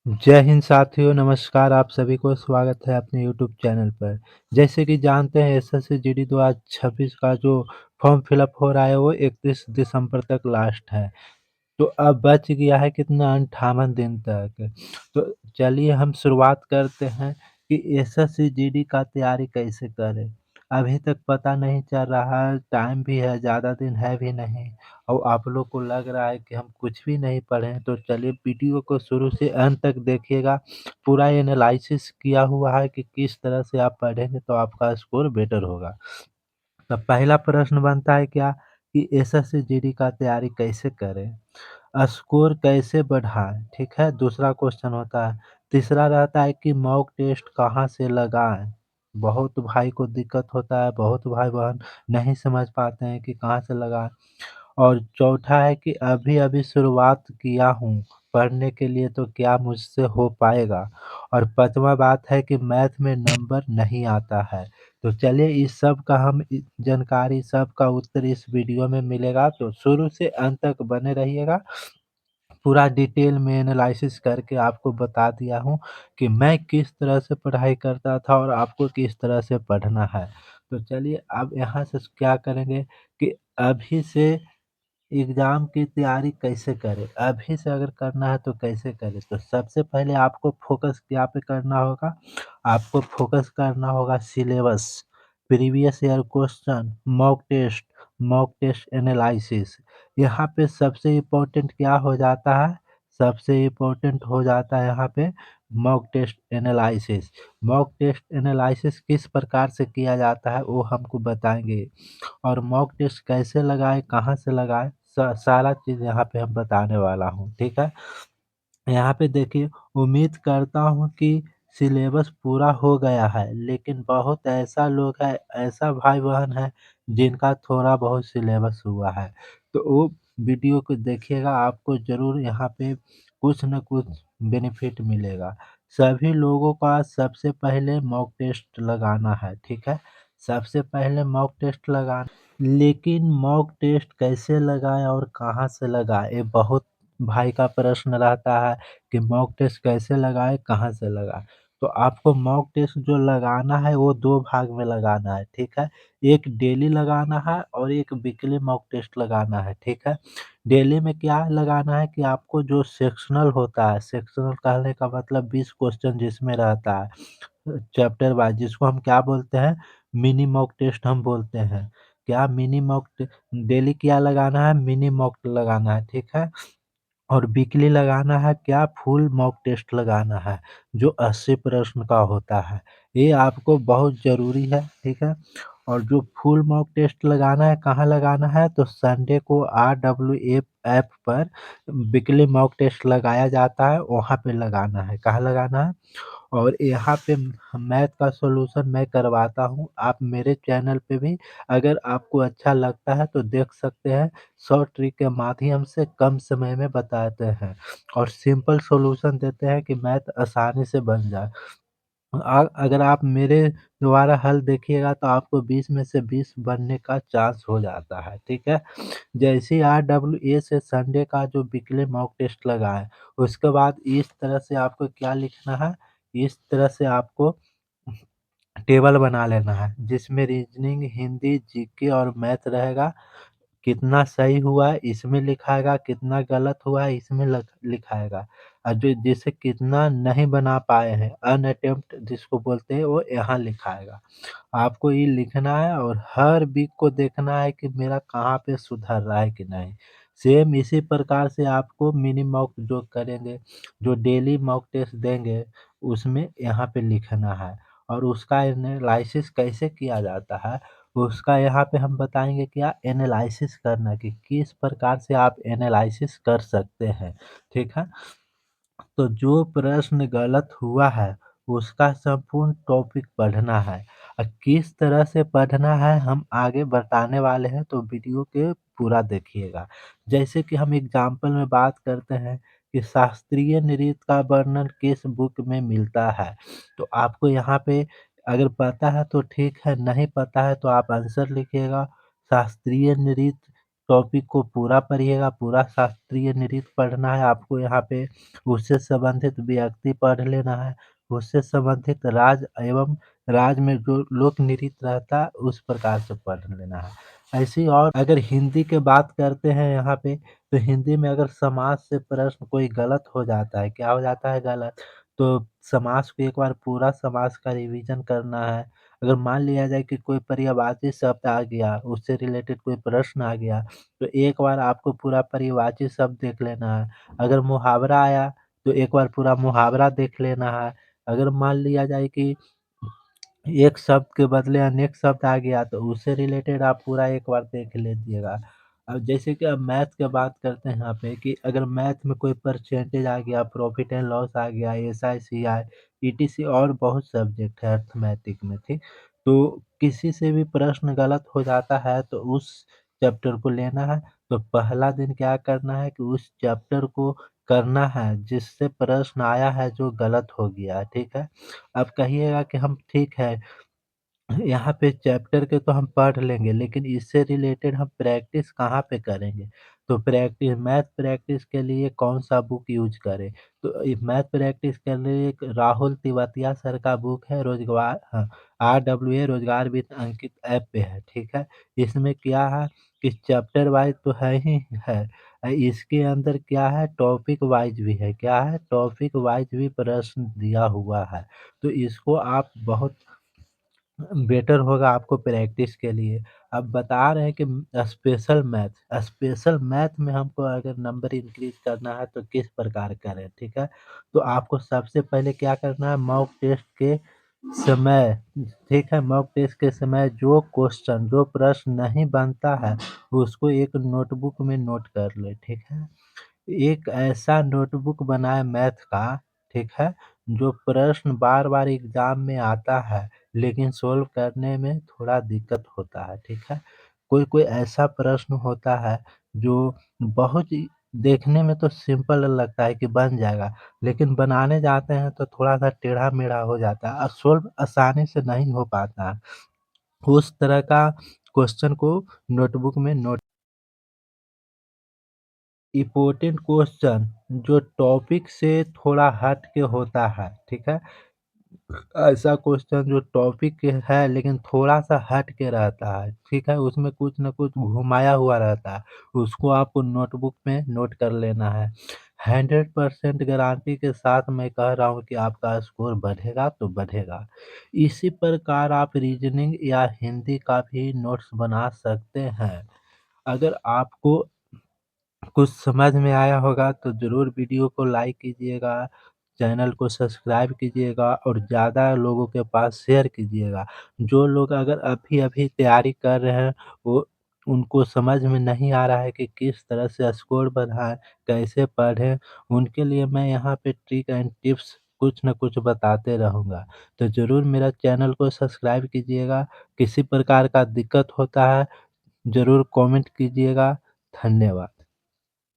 जय हिंद साथियों, नमस्कार। आप सभी को स्वागत है अपने यूट्यूब चैनल पर। जैसे कि जानते हैं एसएससी जीडी 2026 का जो फॉर्म फिलअप हो रहा है वो 31 दिसंबर तक लास्ट है। तो अब बच गया है कितना 58 दिन तक। तो चलिए हम शुरुआत करते हैं कि एसएससी जीडी का तैयारी कैसे करें। अभी तक पता नहीं चल रहा है, टाइम भी है, ज़्यादा दिन है भी नहीं और आप लोग को लग रहा है कि हम कुछ भी नहीं पढ़े हैं। तो चलिए वीडियो को शुरू से अंत तक देखिएगा। पूरा एनालिसिस किया हुआ है कि किस तरह से आप पढ़ेंगे तो आपका स्कोर बेटर होगा। तो पहला प्रश्न बनता है क्या कि एसएससी जीडी का तैयारी कैसे करें? स्कोर कैसे बढ़ाएँ? ठीक है, दूसरा क्वेश्चन होता है। तीसरा रहता है कि मॉक टेस्ट कहाँ से लगाएँ? बहुत भाई को दिक्कत होता है, बहुत भाई-बहन नहीं समझ पाते हैं कि कहाँ से लगाएँ। और चौथा है कि अभी-अभी शुरुआत किया हूँ पढ़ने के लिए तो क्या मुझसे हो पाएगा? और पाँचवाँ बात है कि मैथ में नंबर नहीं आता है। तो चलिए इस सब का हम जानकारी सबका उत्तर इस वीडियो में मिलेगा, तो शुरू से अंत तक बने रहिएगा। पूरा डिटेल में एनालिसिस करके आपको बता दिया हूँ कि मैं किस तरह से पढ़ाई करता था और आपको किस तरह से पढ़ना है। तो चलिए अब यहाँ से क्या करेंगे कि अभी से एग्ज़ाम की तैयारी कैसे करें? अभी से अगर करना है तो कैसे करें? तो सबसे पहले आपको फ़ोकस क्या पे करना होगा? आपको फ़ोकस करना होगा syllabus, previous year question, mock test analysis. यहाँ पे सबसे इम्पोर्टेंट क्या हो जाता है? सबसे इम्पोर्टेंट हो जाता है यहाँ पे mock test analysis. Mock test analysis किस प्रकार से किया जाता है वो हमको बताएँगे। और मॉक टेस्ट कैसे लगाएँ, कहाँ से लगाएँ, सारा चीज़ यहाँ पे हम बताने वाला हूँ, ठीक है? यहाँ पे देखिए, उम्मीद करता हूँ कि सिलेबस पूरा हो गया है, लेकिन बहुत ऐसा लोग है, ऐसा भाई-बहन है जिनका थोड़ा बहुत सिलेबस हुआ है। तो वो वीडियो को देखिएगा, आपको ज़रूर यहाँ पे कुछ न कुछ बेनिफिट मिलेगा। सभी लोगों का सबसे पहले मॉक टेस्ट लगाना है, ठीक है? सबसे पहले मॉक टेस्ट लेकिन मॉक टेस्ट कैसे लगाएँ और कहाँ से लगाएँ? ये बहुत भाई का प्रश्न रहता है कि मॉक टेस्ट कैसे लगाएँ, कहाँ से लगाएँ? तो आपको मॉक टेस्ट जो लगाना है वो 2 भाग में लगाना है, ठीक है? एक डेली लगाना है और एक वीकली मॉक टेस्ट लगाना है, ठीक है? डेली में क्या लगाना है कि आपको जो सेक्शनल होता है, सेक्शनल कहने का मतलब 20 क्वेश्चन जिसमें रहता है, चैप्टर वाइज़, जिसको हम क्या बोलते हैं, मिनी मॉक टेस्ट हम बोलते हैं। क्या मिनी मॉक टे डेली क्या लगाना है, मिनी मॉक लगाना है, ठीक है? और वीकली लगाना है क्या, फुल मॉक टेस्ट लगाना है, जो 80 प्रश्न का होता है। ये आपको बहुत ज़रूरी है, ठीक है? और जो फुल मॉक टेस्ट लगाना है, कहाँ लगाना है, तो संडे को RWF ऐप पर वीकली मॉक टेस्ट लगाया जाता है, वहाँ पे लगाना है। कहाँ लगाना है? और यहाँ पे मैथ का सॉल्यूशन मैं करवाता हूँ। आप मेरे चैनल पे भी अगर आपको अच्छा लगता है तो देख सकते हैं। शॉर्ट ट्रिक के माध्यम से कम समय में बताते हैं और सिंपल सॉल्यूशन देते हैं कि मैथ आसानी से बन जाए। अगर आप मेरे द्वारा हल देखिएगा तो आपको 20 में से 20 बनने का चांस हो जाता है, ठीक है? जैसे ही RWA से संडे का जो वीकली मॉक टेस्ट लगा है, उसके बाद इस तरह से आपको क्या लिखना है, इस तरह से आपको टेबल बना लेना है, जिसमें रीजनिंग, हिंदी, जीके और मैथ रहेगा। कितना सही हुआ है इसमें लिखाएगा, कितना गलत हुआ है इसमें लिखाएगा। और जो जैसे कितना नहीं बना पाए हैं, अनअटेम्प्ट जिसको बोलते हैं, वो यहाँ लिखाएगा। आपको ये लिखना है और हर वीक को देखना है कि मेरा कहाँ पे सुधर रहा है कि नहीं। सेम इसी प्रकार से आपको मिनी मॉक जो करेंगे, जो डेली मॉक टेस्ट देंगे, उसमें यहाँ पे लिखना है और उसका एनालिसिस कैसे किया जाता है, उसका यहाँ पे हम बताएँगे क्या एनालिसिस करना, कि किस प्रकार से आप एनालिसिस कर सकते हैं, ठीक है? तो जो प्रश्न गलत हुआ है, उसका संपूर्ण टॉपिक पढ़ना है। किस तरह से पढ़ना है हम आगे बताने वाले हैं, तो वीडियो के पूरा देखिएगा। जैसे कि हम एग्ज़ाम्पल में बात करते हैं कि शास्त्रीय नृत्य का वर्णन किस बुक में मिलता है? तो आपको यहाँ पे अगर पता है तो ठीक है, नहीं पता है तो आप आंसर लिखिएगा। शास्त्रीय नृत्य टॉपिक को पूरा पढ़िएगा, पूरा शास्त्रीय नृत्य पढ़ना है आपको यहाँ पे, उससे संबंधित व्यक्ति पढ़ लेना है, उससे संबंधित राज्य एवं राज्य में जो लोक नृत्य रहता है उस प्रकार से पढ़ लेना है। ऐसे ही और अगर हिंदी की बात करते हैं यहाँ पे, तो हिंदी में अगर समास से प्रश्न कोई गलत हो जाता है, क्या हो जाता है गलत? तो समास को एक बार पूरा समास का रिवीजन करना है। अगर मान लिया जाए कि कोई पर्यायवाची शब्द आ गया, उससे रिलेटेड कोई प्रश्न आ गया, तो एक बार आपको पूरा पर्यायवाची शब्द देख लेना है। अगर मुहावरा आया, तो एक बार पूरा मुहावरा देख लेना है। अगर मान लिया जाए कि एक शब्द के बदले अनेक शब्द आ गया, तो उससे रिलेटेड आप पूरा एक बार देख लीजिएगा। अब जैसे कि अब मैथ की बात करते हैं यहाँ पे कि अगर मैथ में कोई परसेंटेज आ गया, प्रॉफिट एंड लॉस आ गया, एसआई, ईटीसी और बहुत सब्जेक्ट है अर्थमैटिक में, ठीक? तो किसी से भी प्रश्न गलत हो जाता है तो उस चैप्टर को लेना है, तो पहला दिन क्या करना है कि उस चैप्टर को करना है जिससे प्रश्न आया है जो गलत हो गया है, ठीक है? अब कहिएगा कि हम ठीक है, यहाँ पे चैप्टर के तो हम पढ़ लेंगे, लेकिन इससे रिलेटेड हम प्रैक्टिस कहाँ पे करेंगे? तो मैथ प्रैक्टिस के लिए कौन-सा बुक यूज़ करें? तो मैथ प्रैक्टिस के लिए एक राहुल तिवातिया सर का बुक है आरडब्ल्यूए रोज़गार विद अंकित ऐप पे है, ठीक है? इसमें क्या है कि चैप्टर वाइज़ तो है ही है। इसके अंदर क्या है टॉपिक वाइज़ भी है, क्या है? टॉपिक वाइज़ भी प्रश्न दिया हुआ है। तो इसको आप बहुत बेटर होगा आपको प्रैक्टिस के लिए। अब बता रहे हैं कि स्पेशल मैथ में हमको अगर नंबर इंक्रीज़ करना है तो किस प्रकार करें, ठीक है? तो आपको सबसे पहले क्या करना है मॉक टेस्ट के समय, ठीक है? मॉक टेस्ट के समय जो प्रश्न नहीं बनता है, उसको एक नोटबुक में नोट कर लें, ठीक है? एक ऐसा नोटबुक बनाएँ मैथ का, ठीक है? जो प्रश्न बार-बार एग्ज़ाम में आता है, लेकिन सॉल्व करने में थोड़ा दिक्कत होता है, ठीक है? कोई-कोई ऐसा प्रश्न होता है जो बहुत ही देखने में तो सिंपल लगता है कि बन जाएगा, लेकिन बनाने जाते हैं तो थोड़ा-सा टेढ़ा-मेढ़ा हो जाता है और सॉल्व आसानी से नहीं हो पाता है। उस तरह का क्वेश्चन को नोटबुक में नोट इम्पोर्टेंट क्वेश्चन जो टॉपिक से थोड़ा हट के होता है, ठीक है? ऐसा क्वेश्चन जो टॉपिक के है लेकिन थोड़ा-सा हट के रहता है, ठीक है? उसमें कुछ न कुछ घुमाया हुआ रहता है, उसको आपको नोटबुक में नोट कर लेना है। 100% गारंटी के साथ मैं कह रहा हूँ कि आपका स्कोर बढ़ेगा तो बढ़ेगा। इसी प्रकार आप रीज़निंग या हिंदी का भी नोट्स बना सकते हैं। अगर आपको कुछ समझ में आया होगा तो ज़रूर वीडियो को लाइक कीजिएगा, चैनल को सब्सक्राइब कीजिएगा और ज़्यादा लोगों के पास शेयर कीजिएगा। जो लोग अगर अभी-अभी तैयारी कर रहे हैं, वो उनको समझ में नहीं आ रहा है कि किस तरह से स्कोर बढ़ाएँ, कैसे पढ़ें, उनके लिए मैं यहाँ पे ट्रिक एंड टिप्स कुछ न कुछ बताते रहूँगा। तो ज़रूर मेरा चैनल को सब्सक्राइब कीजिएगा। किसी प्रकार का दिक्कत होता है, ज़रूर कमेंट कीजिएगा। धन्यवाद।